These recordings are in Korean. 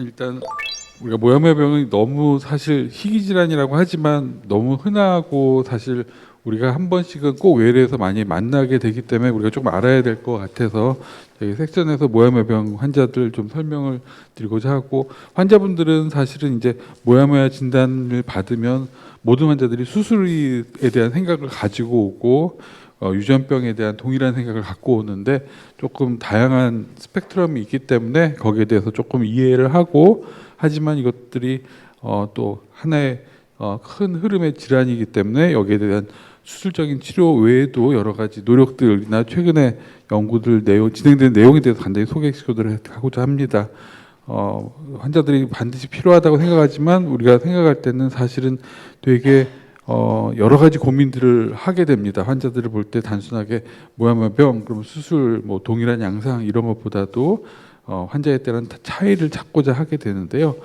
일단 우리가 모야모야병이 너무 사실 희귀질환이라고 하지만 너무 흔하고 사실 우리가 한 번씩은 꼭 외래에서 많이 만나게 되기 때문에 우리가 조금 알아야 될 것 같아서 저희 섹션에서 모야모야병 환자들 좀 설명을 드리고자 하고, 환자분들은 사실은 이제 모야모야 진단을 받으면 모든 환자들이 수술에 대한 생각을 가지고 오고 유전병에 대한 동일한 생각을 갖고 오는데 조금 다양한 스펙트럼이 있기 때문에 거기에 대해서 조금 이해를 하고, 하지만 이것들이 또 하나의 큰 흐름의 질환이기 때문에 여기에 대한 수술적인 치료 외에도 여러 가지 노력들이나 최근에 연구들 진행된 내용에 대해서 간단히 소개시켜드리도록 하고자 합니다. 환자들이 반드시 필요하다고 생각하지만 우리가 생각할 때는 사실은 되게 여러 가지 고민들을 하게 됩니다. 환자들을 볼 때 단순하게 모야모야병, 그럼 수술, 뭐 동일한 양상 이런 것보다도 환자에 따른 차이를 찾고자 하게 되는데요.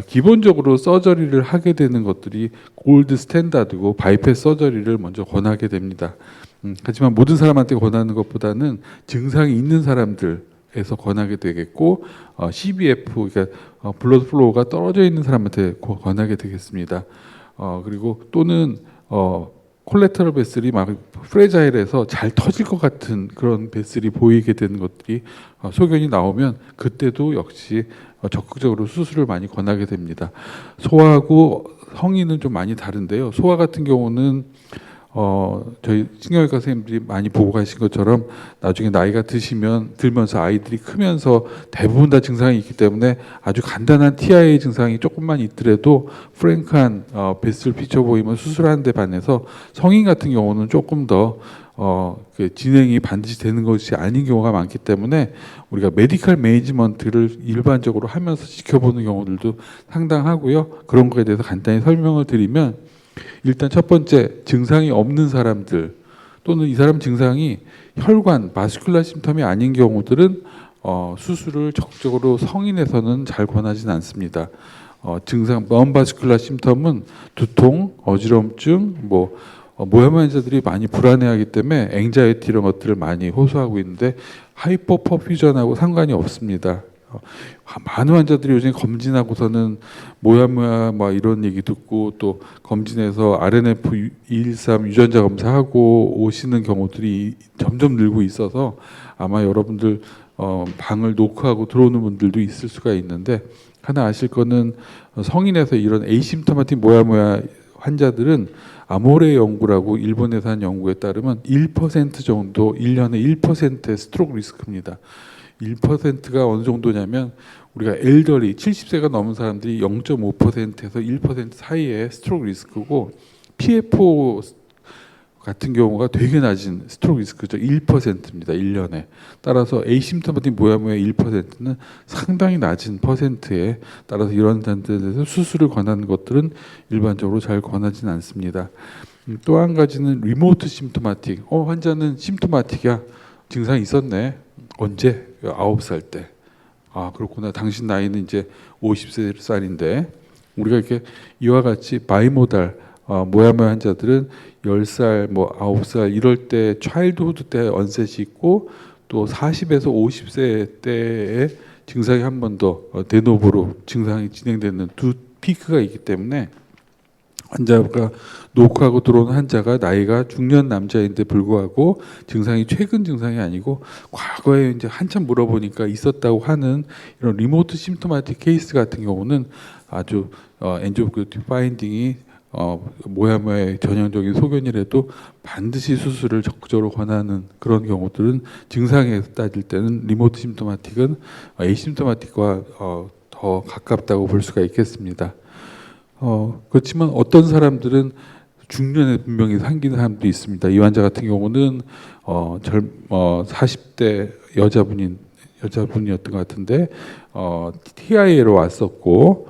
기본적으로 서저리를 하게 되는 것들이 골드 스탠다드고 바이패스 서저리를 먼저 권하게 됩니다. 하지만 모든 사람한테 권하는 것보다는 증상이 있는 사람들에서 권하게 되겠고, CBF, 그러니까 블러드 플로우가 떨어져 있는 사람한테 권하게 되겠습니다. 그리고 또는 콜레터럴 베슬이 막 프레자일해서 잘 터질 것 같은 그런 베슬이 보이게 되는 것들이 소견이 나오면 그때도 역시 적극적으로 수술을 많이 권하게 됩니다. 소아하고 성인은 좀 많이 다른데요. 소아 같은 경우는 저희 신경외과 선생님들이 많이 보고 가신 것처럼 나중에 나이가 들면서 아이들이 크면서 대부분 다 증상이 있기 때문에 아주 간단한 TIA 증상이 조금만 있더라도 프랭크한 베슬 피쳐 보이면 수술하는 데 반해서 성인 같은 경우는 조금 더 그 진행이 반드시 되는 것이 아닌 경우가 많기 때문에 우리가 메디컬 매니지먼트를 일반적으로 하면서 지켜보는 경우들도 상당하고요. 그런 거에 대해서 간단히 설명을 드리면, 일단 첫 번째, 증상이 없는 사람들 또는 이 사람 증상이 혈관, 바스큘라 심텀이 아닌 경우들은 수술을 적극적으로 성인에서는 잘 권하진 않습니다. 증상, non-vascular 심텀은 두통, 어지럼증, 모야모야 환자들이 많이 불안해하기 때문에 앵자이티 이런 것들을 많이 호소하고 있는데 하이퍼퍼퓨전하고 상관이 없습니다. 많은 환자들이 요즘 검진하고서는 모야모야 막 이런 얘기 듣고 또 검진해서 RNF213 유전자 검사하고 오시는 경우들이 점점 늘고 있어서 아마 여러분들 방을 노크하고 들어오는 분들도 있을 수가 있는데, 하나 아실 거는 성인에서 이런 에이심토마틱 모야모야 환자들은 아모레 연구라고 일본에서 한 연구에 따르면 1% 정도, 1년에 1%의 스트로크 리스크입니다. 1%가 어느 정도냐면 우리가 엘더리 70세가 넘은 사람들이 0.5%에서 1% 사이의 스트로크 리스크고, PFO 같은 경우가 되게 낮은 스트로크 리스크죠. 1%입니다. 1년에. 따라서 에이심토마틱 모야모야 1%는 상당히 낮은 퍼센트에 따라서 이런 단들에서 수술을 권하는 것들은 일반적으로 잘 권하지는 않습니다. 또 한 가지는 리모트 심토마틱. 환자는 심토마틱이야. 증상이 있었네. 언제? 9살 때. 아, 그렇구나. 당신 나이는 이제 50살인데 우리가 이렇게 이와 같이 바이모달 모야모야 환자들은 10살, 9살 이럴 때 차일드후드 때 언셋이 있고, 또 40에서 50세 때에 증상이 한 번 더 데노보로 증상이 진행되는 두 피크가 있기 때문에 환자가 노크하고 들어오는 환자가 나이가 중년 남자인데 불구하고 증상이 최근 증상이 아니고 과거에 이제 한참 물어보니까 있었다고 하는 이런 리모트 심토마틱 케이스 같은 경우는 아주 엔지오그래픽 파인딩이 모야모야의 전형적인 소견이라도 반드시 수술을 적극적으로 권하는 그런 경우들은, 증상에서 따질 때는 리모트 심토마틱은 에이심토마틱과 더 가깝다고 볼 수가 있겠습니다. 그렇지만 어떤 사람들은 중년에 분명히 생기는 사람도 있습니다. 이 환자 같은 경우는 40대 여자분이었던 것 같은데 TIA로 왔었고,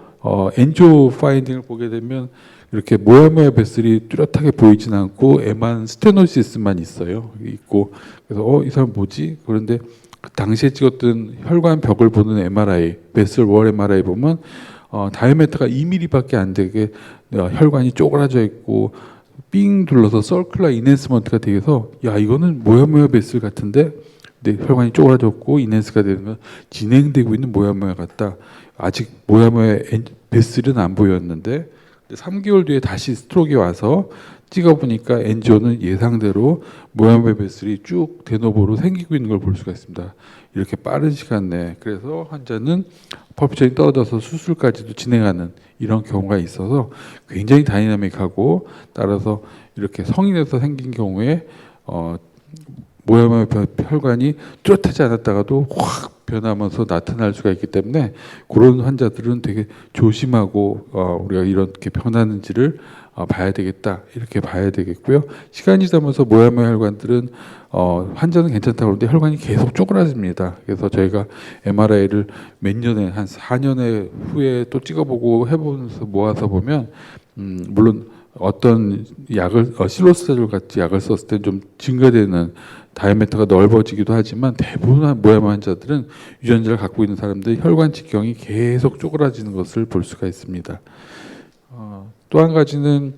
엔조 파인딩을 보게 되면 이렇게 모야모야 베슬이 뚜렷하게 보이진 않고 에만 스테노시스만 있고, 그래서 이 사람 뭐지? 그런데 그 당시에 찍었던 혈관 벽을 보는 MRI, 베슬 월 MRI 보면 다이아메트가 2mm밖에 안 되게 혈관이 쪼그라져 있고 삥 둘러서 서큘러 이넨스먼트가 되어서, 야, 이거는 모야모야 베슬 같은데 근데 혈관이 쪼그라졌고 이넨스가 되는 건 진행되고 있는 모야모야 같다. 아직 모야모야의 베슬은 안 보였는데 3개월 뒤에 다시 스트로크가 와서 찍어보니까 엔지오는 예상대로 모야모야 베슬이 쭉 데노보로 생기고 있는 걸 볼 수가 있습니다. 이렇게 빠른 시간 내에. 그래서 환자는 퍼피션이 떨어져서 수술까지도 진행하는 이런 경우가 있어서 굉장히 다이나믹하고, 따라서 이렇게 성인에서 생긴 경우에 모야모야 혈관이 뚜렷하지 않았다가도 확 변하면서 나타날 수가 있기 때문에 그런 환자들은 되게 조심하고 우리가 이렇게 변하는지를 봐야 되겠다, 이렇게 봐야 되겠고요. 시간이 지나면서 모야모야 혈관들은 환자는 괜찮다고 그러는데 혈관이 계속 쪼그라집니다. 그래서 저희가 MRI를 몇 년에 한 4년에 후에 또 찍어보고 해보면서 모아서 보면 물론 어떤 약을 실로스타졸 같이 약을 썼을 때 좀 증가되는 다이아메터가 넓어지기도 하지만 대부분 모야모야 환자들은 유전자를 갖고 있는 사람들 혈관 직경이 계속 쪼그라지는 것을 볼 수가 있습니다. 또 한 가지는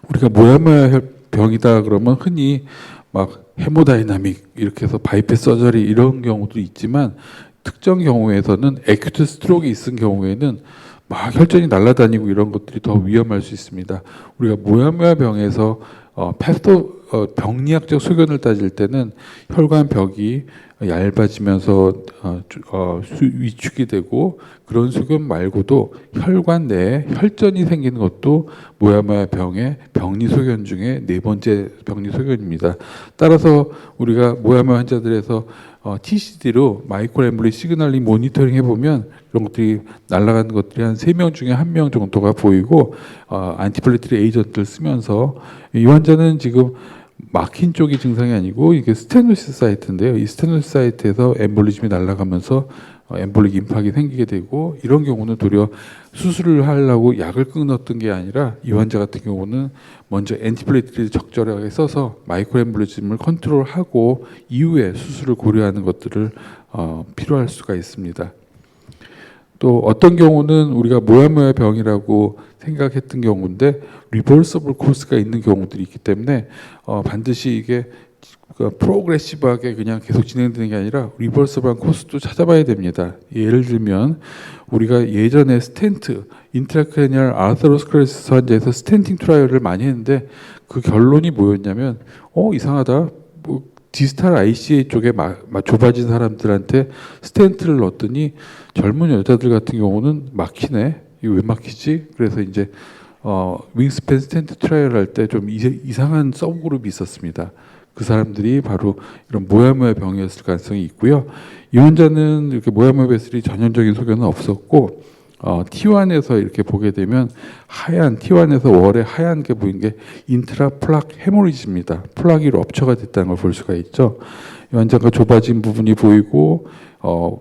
우리가 모야모야 병이다 그러면 흔히 막 헤모다이나믹 이렇게 해서 바이패스 서저리 이런 경우도 있지만, 특정 경우에서는 에큐트 스트로크가 있은 경우에는 막 혈전이 날아다니고 이런 것들이 더 위험할 수 있습니다. 우리가 모야모야 병에서 병리학적 소견을 따질 때는 혈관 벽이 얇아지면서 위축이 되고, 그런 소견 말고도 혈관 내에 혈전이 생기는 것도 모야모야 병의 병리 소견 중에 네 번째 병리 소견입니다. 따라서 우리가 모야모야 환자들에서 TCD로 마이크로 엠볼리 시그널링 모니터링 해보면 그런 것들이 날아가는 것들이 한 3명 중에 1명 정도가 보이고, 안티플레이트리 에이전트를 쓰면서 이 환자는 지금 막힌 쪽이 증상이 아니고 이게 스테노시스 사이트인데요. 이 스테노시스 사이트에서 엠볼리즘이 날아가면서 엠볼릭 임팍이 생기게 되고, 이런 경우는 도리어 수술을 하려고 약을 끊었던 게 아니라 이 환자 같은 경우는 먼저 엔티플레이트를 적절하게 써서 마이크로 엠볼리즘을 컨트롤하고 이후에 수술을 고려하는 것들을 필요할 수가 있습니다. 또 어떤 경우는 우리가 모야모야 병이라고 생각했던 경우인데 리버서블 코스가 있는 경우들이 있기 때문에 반드시 이게 프로그레시브하게 그냥 계속 진행되는 게 아니라 리버서블한 코스도 찾아봐야 됩니다. 예를 들면 우리가 예전에 스텐트, 인트라크레니얼 아테로스클레로시스 환자에서 스텐팅 트라이얼을 많이 했는데 그 결론이 뭐였냐면 이상하다. 디스탈 ICA 쪽에 좁아진 사람들한테 스텐트를 넣었더니 젊은 여자들 같은 경우는 막히네. 이거 왜 막히지? 그래서 이제 윙스팬 스텐트 트라이얼 할 때 좀 이상한 서브그룹이 있었습니다. 그 사람들이 바로 이런 모야모야 병이었을 가능성이 있고요. 이 환자는 이렇게 모야모야 베슬이 전형적인 소견은 없었고, T1에서 이렇게 보게 되면 하얀 T1에서 월에 하얀 게 보이는 게 인트라 플락 헤모리지입니다. 플락이 럽처가 됐다는 걸 볼 수가 있죠. 이 환자가 좁아진 부분이 보이고,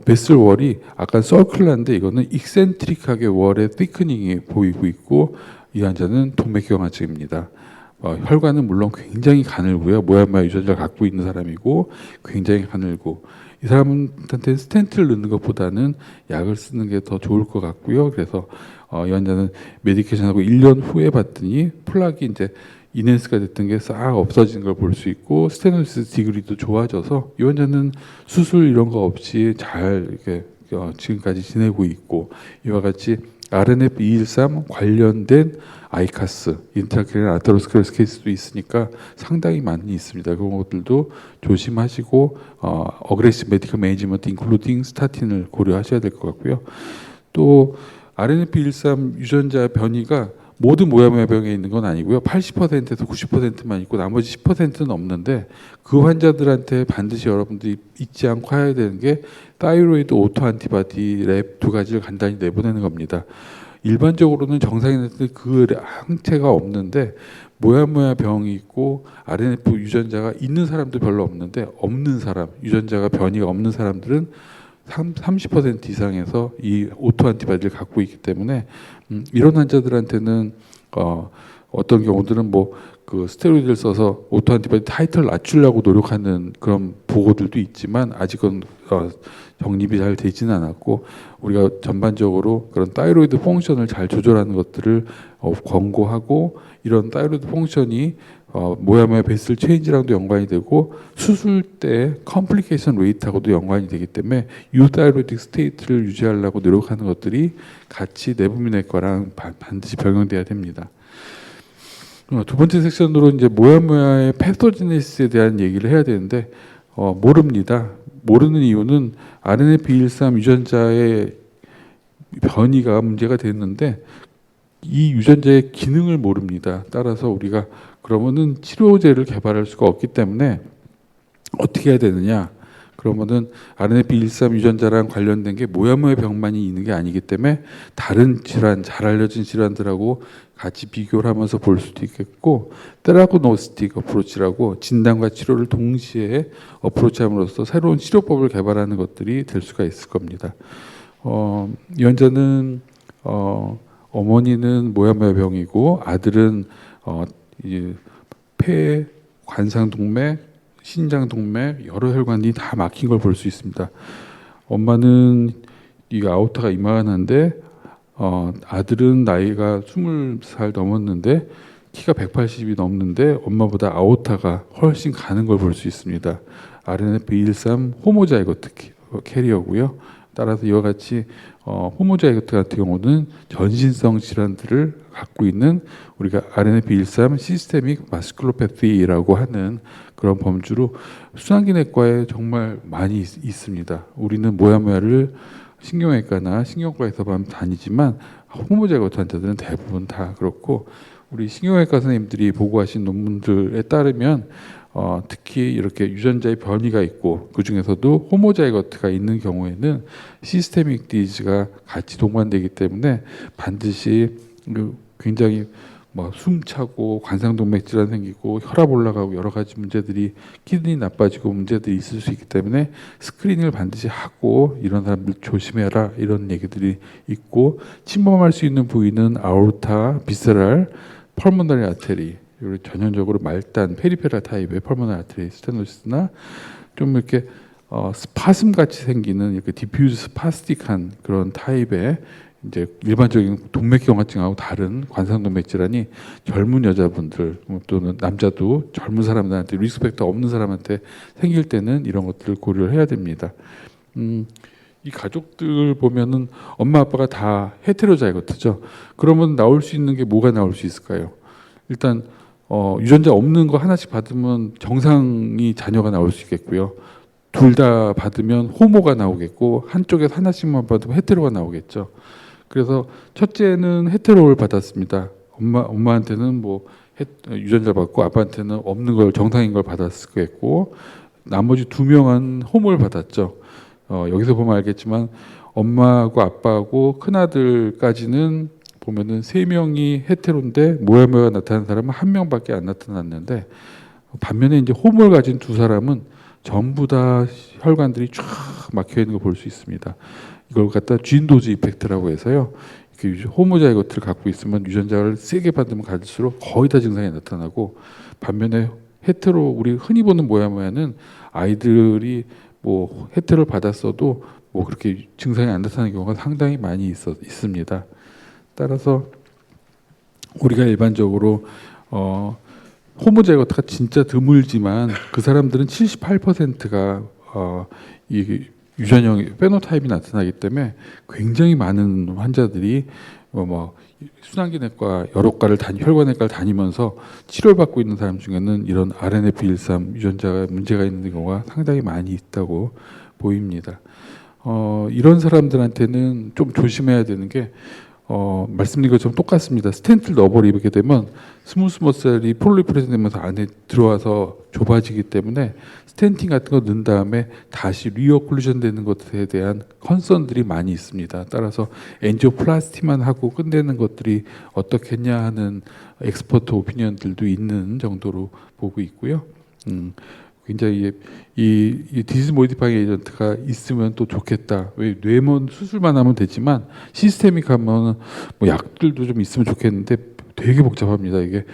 베슬 월이 약간 서큘러인데 이거는 익센트릭하게 월의 티크닝이 보이고 있고, 이 환자는 동맥경화증입니다. 혈관은 물론 굉장히 가늘고요. 모야모야 유전자를 갖고 있는 사람이고 굉장히 가늘고, 이 사람한테 스텐트를 넣는 것보다는 약을 쓰는 게 더 좋을 것 같고요. 그래서 이 환자는 메디케이션하고 1년 후에 봤더니 플락이 이제 이넨스가 됐던 게 싹 없어지는 걸 볼 수 있고, 스테노시스 디그리도 좋아져서 이 환자는 수술 이런 거 없이 잘 이렇게 지금까지 지내고 있고, 이와 같이 RNF213 관련된 아이카스, 인트라크레니얼 아테로스클레로시스 케이스도 있으니까 상당히 많이 있습니다. 그런 것들도 조심하시고 어그레시브 메디컬 매니지먼트 인클루딩 스타틴을 고려하셔야 될 것 같고요. 또 RNF213 유전자 변이가 모든 모야모야 병에 있는 건 아니고요. 80%에서 90%만 있고 나머지 10%는 없는데, 그 환자들한테 반드시 여러분들이 잊지 않고 해야 되는 게 타이로이드 오토 안티바디 랩 2가지를 간단히 내보내는 겁니다. 일반적으로는 정상인한테 그 항체가 없는데 모야모야 병이 있고 RNF 유전자가 있는 사람도 별로 없는데, 없는 사람, 유전자가 변이가 없는 사람들은 30% 이상에서 이 오토 안티바디를 갖고 있기 때문에 이런 환자들한테는 어떤 경우들은 뭐 그 스테로이드를 써서 오토 안티바디 타이트를 낮추려고 노력하는 그런 보고들도 있지만 아직은 정립이 잘 되지는 않았고 우리가 전반적으로 그런 타이로이드 펑션을 잘 조절하는 것들을 권고하고 이런 타이로이드 펑션이 모야모야 베슬 체인지랑도 연관이 되고 수술 때 컴플리케이션 레이트하고도 연관이 되기 때문에 유타이로이드 스테이트를 유지하려고 노력하는 것들이 같이 내분비내과랑 반드시 병행돼야 됩니다. 두 번째 섹션으로 이제 모야모야의 패토제네시스에 대한 얘기를 해야 되는데 모릅니다. 모르는 이유는 RNF213 유전자의 변이가 문제가 됐는데 이 유전자의 기능을 모릅니다. 따라서 우리가 그러면은 치료제를 개발할 수가 없기 때문에 어떻게 해야 되느냐? 그러면은 RNF213 유전자랑 관련된 게 모야모야 병만이 있는 게 아니기 때문에 다른 질환, 잘 알려진 질환들하고 같이 비교를 하면서 볼 수도 있겠고 테라고노스틱 어프로치라고 진단과 치료를 동시에 어프로치함으로써 새로운 치료법을 개발하는 것들이 될 수가 있을 겁니다. 이 환자는 어머니는 모야모야 병이고 아들은 폐, 관상동맥, 신장동맥 여러 혈관이 다 막힌 걸 볼 수 있습니다. 엄마는 이 아오타가 이만한데 아들은 나이가 20살 넘었는데 키가 180이 넘는데 엄마보다 아오타가 훨씬 가는 걸 볼 수 있습니다. RNF213 호모자이거트 캐리어고요. 따라서 이와 같이 호모자이거트 같은 경우는 전신성 질환들을 갖고 있는 우리가 RNF213 시스테믹 마스큘로패티라고 하는 그런 범주로 순환기내과에 정말 많이 있습니다. 우리는 모야모야를 신경외과나 신경과에서만 다니지만 호모자이거트 환자들은 대부분 다 그렇고 우리 신경외과 선생님들이 보고하신 논문들에 따르면 특히 이렇게 유전자의 변이가 있고 그 중에서도 호모자이거트가 있는 경우에는 시스테믹 디지가 같이 동반되기 때문에 반드시 굉장히 숨차고 관상동맥 질환 생기고 혈압 올라가고 여러 가지 문제들이 키드니 나빠지고 문제들이 있을 수 있기 때문에 스크리닝을 반드시 하고 이런 사람들 조심해라 이런 얘기들이 있고 침범할 수 있는 부위는 아오르타, 비세랄, 펄모너리 아테리 그리고 전형적으로 말단, 페리페랄 타입의 펄모너리 아테리 스테노시스나 좀 이렇게 스파슴 같이 생기는 이렇게 디퓨즈 스파스틱한 그런 타입의 이제 일반적인 동맥경화증하고 다른 관상동맥 질환이 젊은 여자분들 또는 남자도 젊은 사람들한테 리스펙터 없는 사람한테 생길 때는 이런 것들을 고려를 해야 됩니다. 이 가족들 보면은 엄마 아빠가 다 헤테로자이거트죠. 그러면 나올 수 있는 게 뭐가 나올 수 있을까요? 일단 유전자 없는 거 하나씩 받으면 정상이 자녀가 나올 수 있겠고요. 둘 다 받으면 호모가 나오겠고 한쪽에서 하나씩만 받으면 헤테로가 나오겠죠. 그래서 첫째는 헤테로를 받았습니다. 엄마한테는 유전자 받고 아빠한테는 없는 걸 정상인 걸 받았을 거고 나머지 2명은 호모를 받았죠. 여기서 보면 알겠지만 엄마하고 아빠하고 큰아들까지는 보면은 3명이 헤테로인데 모야모야가 나타나는 사람은 1명밖에 안 나타났는데 반면에 이제 호모를 가진 2사람은 전부 다 혈관들이 쫙 막혀 있는 걸 볼 수 있습니다. 이걸 갖다 쥔도즈 이펙트라고 해서요. 이렇게 호모자이거트를 갖고 있으면 유전자를 세게 받으면 갈수록 거의 다 증상이 나타나고 반면에 헤테로 우리 흔히 보는 모야모야는 아이들이 헤테로를 받았어도 그렇게 증상이 안 나타나는 경우가 상당히 많이 있습니다. 따라서 우리가 일반적으로 호모자이거트가 진짜 드물지만 그 사람들은 78%가 이 유전형 페노타입이 나타나기 때문에 굉장히 많은 환자들이 순환기내과 여러 과를 혈관내과를 다니면서 치료를 받고 있는 사람 중에는 이런 RNF213 유전자가 문제가 있는 경우가 상당히 많이 있다고 보입니다. 이런 사람들한테는 좀 조심해야 되는 게 말씀드린 것처럼 똑같습니다. 스텐트를 넣어버리게 되면 스무스 머슬이 폴리프레션 되면서 안에 들어와서 좁아지기 때문에 스텐팅 같은 거 넣은 다음에 다시 리오클루전 되는 것에 대한 컨선들이 많이 있습니다. 따라서 엔지오플라스티만 하고 끝내는 것들이 어떻겠냐 하는 엑스퍼트 오피니언들도 있는 정도로 보고 있고요. 굉장히 이 디지즈 모디파잉 에이전트가 있으면 또 좋겠다. 왜 뇌먼 수술만 하면 되지만 시스테믹 하면 약들도 좀 있으면 좋겠는데 되게 복잡합니다. 이게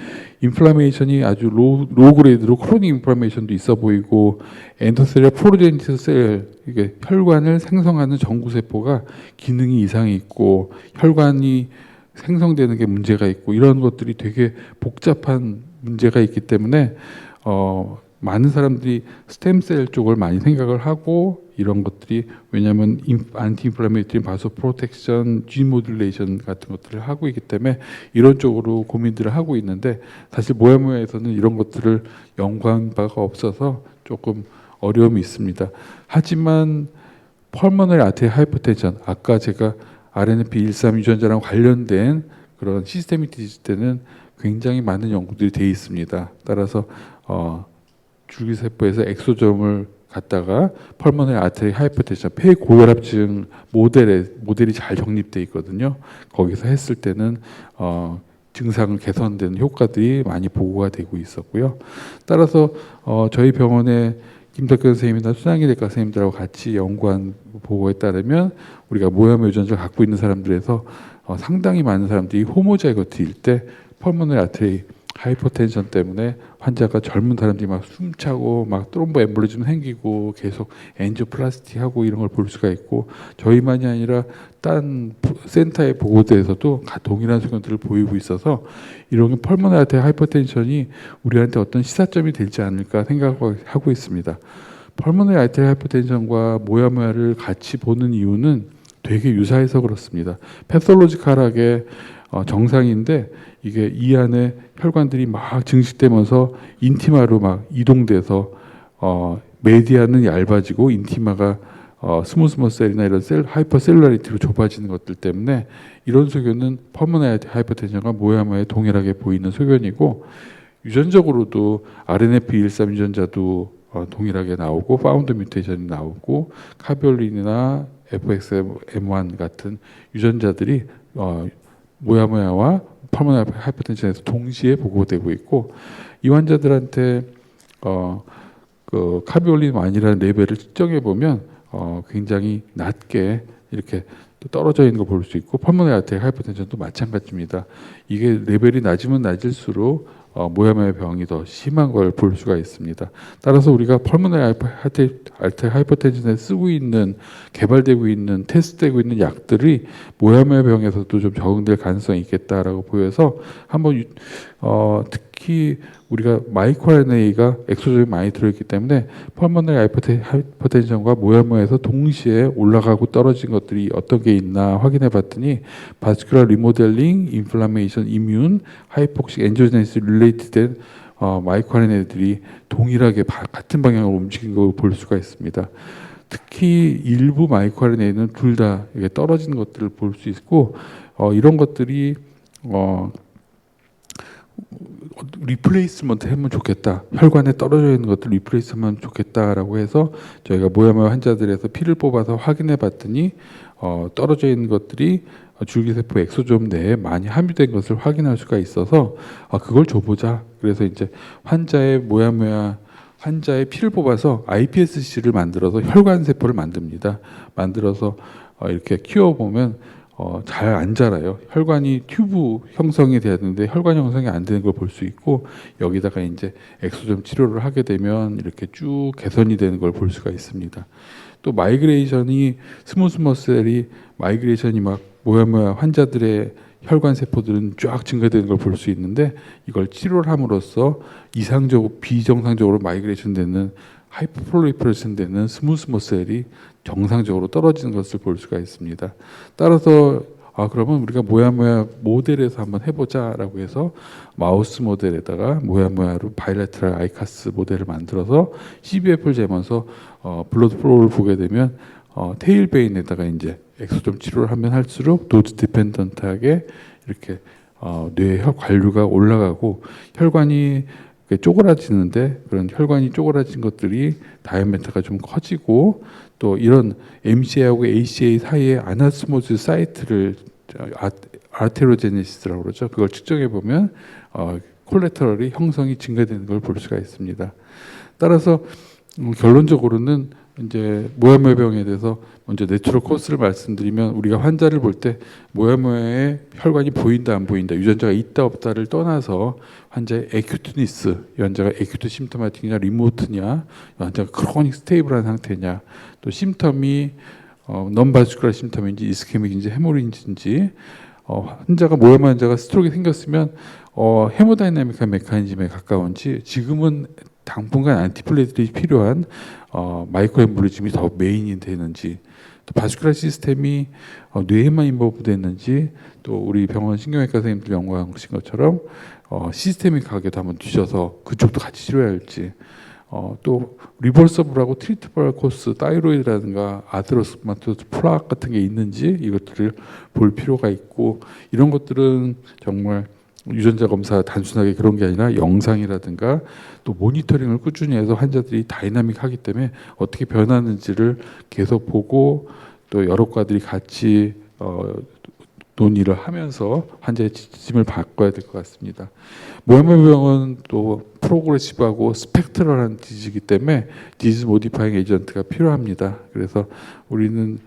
인플라메이션이 아주 로우 그레이드로 크로닉 인플라메이션도 있어 보이고 엔도셀 프로제니티스 셀 이게 혈관을 생성하는 정구 세포가 기능이 이상이 있고 혈관이 생성되는 게 문제가 있고 이런 것들이 되게 복잡한 문제가 있기 때문에 많은 사람들이 스템셀 쪽을 많이 생각을 하고 이런 것들이 왜냐하면 안티인플라메이터리 바소 프로텍션, 진 모듈레이션 같은 것들을 하고 있기 때문에 이런 쪽으로 고민들을 하고 있는데 사실 모야모야에서는 이런 것들을 연구한 바가 없어서 조금 어려움이 있습니다. 하지만 펄머너리 아테리 하이퍼텐션 아까 제가 RNP13 유전자랑 관련된 그런 시스테믹 디지즈 때는 굉장히 많은 연구들이 되어 있습니다. 따라서 줄기세포에서 엑소점을 갖다가 펄머너리 아테리 하이퍼텐션 폐 고혈압증 모델이 잘 정립되어 있거든요. 거기서 했을 때는 증상을 개선되는 효과들이 많이 보고가 되고 있었고요. 따라서 저희 병원의 김덕현 선생님이나 순환기 내과 선생님들하고 같이 연구한 보고에 따르면 우리가 모야모 유전자를 갖고 있는 사람들에서 상당히 많은 사람들이 호모자이거트일 때 펄모너리 아테리 하이퍼텐션 때문에 환자가 젊은 사람들이 막 숨차고 막 트롬보 엠볼리즘 생기고 계속 엔지오플라스티 하고 이런 걸 볼 수가 있고 저희만이 아니라 딴 센터의 보고대에서도 동일한 소견들을 보이고 있어서 이런 펄모너리 아테리 하이퍼텐션이 우리한테 어떤 시사점이 되지 않을까 생각하고 있습니다. 펄모너리 아테리 하이퍼텐션과 모야모야를 같이 보는 이유는 되게 유사해서 그렇습니다. 패솔로지컬하게 정상인데 이게 이 안에 혈관들이 막 증식되면서 인티마로 막 이동돼서 메디아는 얇아지고 인티마가 스무스 머셀이나 이런 하이퍼셀룰라리티로 좁아지는 것들 때문에 이런 소견은 펄모너리 하이퍼텐션과 모야모야에 동일하게 보이는 소견이고 유전적으로도 RNF213 유전자도 동일하게 나오고 파운드 뮤테이션이 나오고 카비올린이나 FXM1 같은 유전자들이 모야모야와 펄모너리 하이퍼텐션에서 동시에 보고되고 있고 이 환자들한테 그 카비올린만이라는 레벨을 측정해 보면 굉장히 낮게 이렇게 또 떨어져 있는 걸 볼 수 있고 펄모너리 아테리 하이퍼텐션도 마찬가지입니다. 이게 레벨이 낮으면 낮을수록 모야모야 병이 더 심한 걸 볼 수가 있습니다. 따라서 우리가 펄모너리 아테리 하이퍼텐션에 쓰고 있는 개발되고 있는 테스트되고 있는 약들이 모야모야 병에서도 좀 적용될 가능성이 있겠다라고 보여서 한번 특히 우리가 마이크로 RNA가 엑소점이 많이 들어있기 때문에 펄모너리 하이퍼텐션과 모야모야에서 동시에 올라가고 떨어진 것들이 어떤 게 있나 확인해 봤더니 바스큘러 리모델링, 인플라메이션, 이뮨, 하이폭식 엔지오제네시스 릴레이트된 마이크로 RNA들이 동일하게 같은 방향으로 움직인 걸 볼 수가 있습니다. 특히 일부 마이크로 RNA는 둘 다 떨어지는 것들을 볼 수 있고 이런 것들이 리플레이스먼트 하면 좋겠다. 혈관에 떨어져 있는 것들 리플레이스하면 좋겠다라고 해서 저희가 모야모야 환자들에서 피를 뽑아서 확인해 봤더니 떨어져 있는 것들이 줄기세포 엑소좀 내에 많이 함유된 것을 확인할 수가 있어서 그걸 줘보자. 그래서 이제 환자의 모야모야 환자의 피를 뽑아서 iPSC를 만들어서 혈관 세포를 만듭니다. 만들어서 이렇게 키워보면 잘 안 자라요. 혈관이 튜브 형성이 돼야 되는데 혈관 형성이 안 되는 걸 볼 수 있고 여기다가 이제 엑소점 치료를 하게 되면 이렇게 쭉 개선이 되는 걸 볼 수가 있습니다. 또 마이그레이션이 스무스 머셀이 마이그레이션이 막 모야모야 환자들의 혈관 세포들은 쫙 증가되는 걸 볼 수 있는데 이걸 치료를 함으로써 이상적으로 비정상적으로 마이그레이션 되는 하이퍼프롤리퍼레이션 되는 스무스 머셀이 정상적으로 떨어지는 것을 볼 수가 있습니다. 따라서 그러면 우리가 모야모야 모델에서 한번 해보자라고 해서 마우스 모델에다가 모야모야로 바이래트럴 아이카스 모델을 만들어서 CBF를 재면서 블러드 플로우를 보게 되면 테일베인에다가 이제 엑소점 치료를 하면 할수록 도즈 디펜던트하게 이렇게 뇌 관류가 올라가고 혈관이 쪼그라지는데 그런 혈관이 쪼그라진 것들이 다이아메트가 좀 커지고 또 이런 MCA하고 ACA 사이에 아나스모즈 사이트를 아테로제네시스라고 그러죠. 그걸 측정해 보면 콜레터럴이 형성이 증가되는 걸 볼 수가 있습니다. 따라서 결론적으로는 이제 모야모야병에 대해서 먼저 내추럴 코스를 말씀드리면 우리가 환자를 볼 때 모야모야의 혈관이 보인다 안 보인다 유전자가 있다 없다를 떠나서 환자의 에큐트니스, 이 환자가 에큐트 심토마틱이냐 리모트냐, 이 환자가 크로닉 스테이블한 상태냐, 또 심텀이 넘바스큘라 심텀인지 이스케믹인지 헤모리인지 환자가 모야모야 환자가 스트로크가 생겼으면 헤모다이나믹한 메커니즘에 가까운지 지금은 당분간 안티플레이트들이 필요한 마이크로 엠볼리즘이 더 메인이 되는지, 또 바스큘라 시스템이 뇌에만 인버브됐는지, 또 우리 병원 신경외과 선생님들 연구하신 것처럼 시스테믹하게도 한번 뒤져서 그쪽도 같이 치료해야 할지, 또 리버서블하고 트리트블 코스, 타이로이드라든가 아테로스마토스 플라크 같은 게 있는지 이것들을 볼 필요가 있고, 이런 것들은 정말 유전자 검사 단순하게 그런 게 아니라 영상이라든가 또 모니터링을 꾸준히 해서 환자들이 다이나믹하기 때문에 어떻게 변하는지를 계속 보고 또 여러 과들이 같이 논의를 하면서 환자의 지침을 바꿔야 될 것 같습니다. 모야모야병은 또 프로그레시브하고 스펙트럴한 디지이기 때문에 디지즈 모디파잉 에이전트가 필요합니다. 그래서 우리는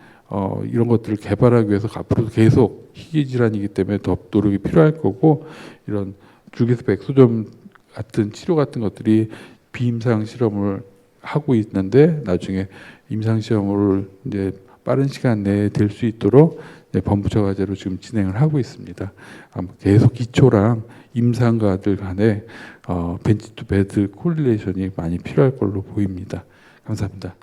이런 것들을 개발하기 위해서 앞으로도 계속 희귀 질환이기 때문에 더 노력이 필요할 거고, 이런 줄기세포 엑소점 같은 치료 같은 것들이 비임상 실험을 하고 있는데 나중에 임상 시험을 이제 빠른 시간 내에 될 수 있도록 범부처 과제로 지금 진행을 하고 있습니다. 계속 기초랑 임상가들 간에 벤치 투 베드 콜릴레이션이 많이 필요할 걸로 보입니다. 감사합니다.